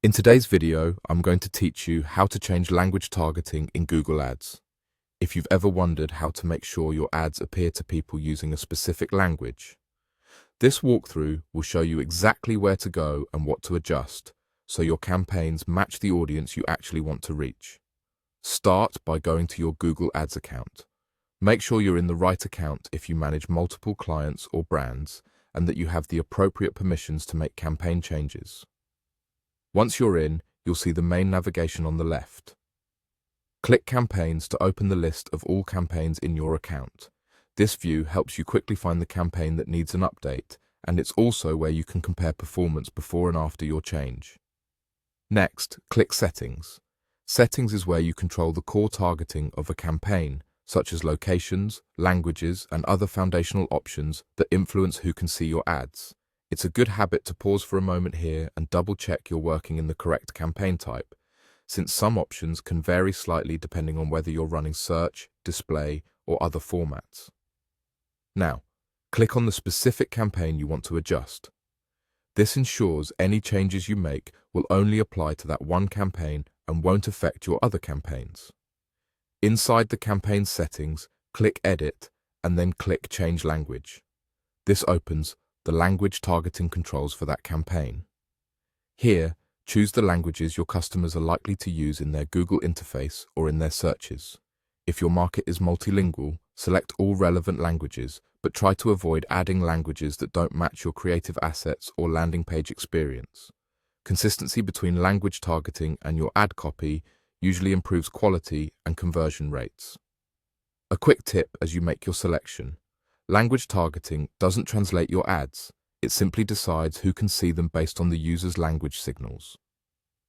In today's video, I'm going to teach you how to change language targeting in Google Ads. If you've ever wondered how to make sure your ads appear to people using a specific language, this walkthrough will show you exactly where to go and what to adjust, so your campaigns match the audience you actually want to reach. Start by going to your Google Ads account. Make sure you're in the right account if you manage multiple clients or brands, and that you have the appropriate permissions to make campaign changes. Once you're in, you'll see the main navigation on the left. Click Campaigns to open the list of all campaigns in your account. This view helps you quickly find the campaign that needs an update, and it's also where you can compare performance before and after your change. Next, click Settings. Settings is where you control the core targeting of a campaign, such as locations, languages, and other foundational options that influence who can see your ads. It's a good habit to pause for a moment here and double-check you're working in the correct campaign type, since some options can vary slightly depending on whether you're running search, display, or other formats. Now, click on the specific campaign you want to adjust. This ensures any changes you make will only apply to that one campaign and won't affect your other campaigns. Inside the campaign settings, click Edit and then click Change Language. This opens the language targeting controls for that campaign. Here, choose the languages your customers are likely to use in their Google interface or in their searches. If your market is multilingual, select all relevant languages, but try to avoid adding languages that don't match your creative assets or landing page experience. Consistency between language targeting and your ad copy usually improves quality and conversion rates. A quick tip as you make your selection: language targeting doesn't translate your ads, it simply decides who can see them based on the user's language signals.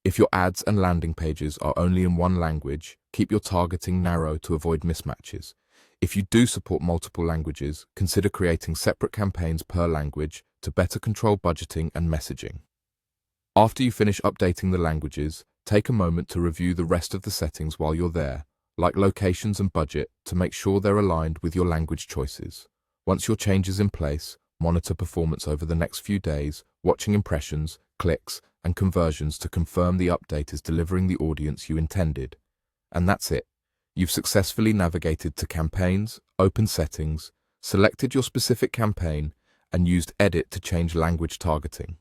If your ads and landing pages are only in one language, keep your targeting narrow to avoid mismatches. If you do support multiple languages, consider creating separate campaigns per language to better control budgeting and messaging. After you finish updating the languages, take a moment to review the rest of the settings while you're there, like locations and budget, to make sure they're aligned with your language choices. Once your change is in place, monitor performance over the next few days, watching impressions, clicks, and conversions to confirm the update is delivering the audience you intended. And that's it. You've successfully navigated to Campaigns, opened Settings, selected your specific campaign, and used Edit to change language targeting.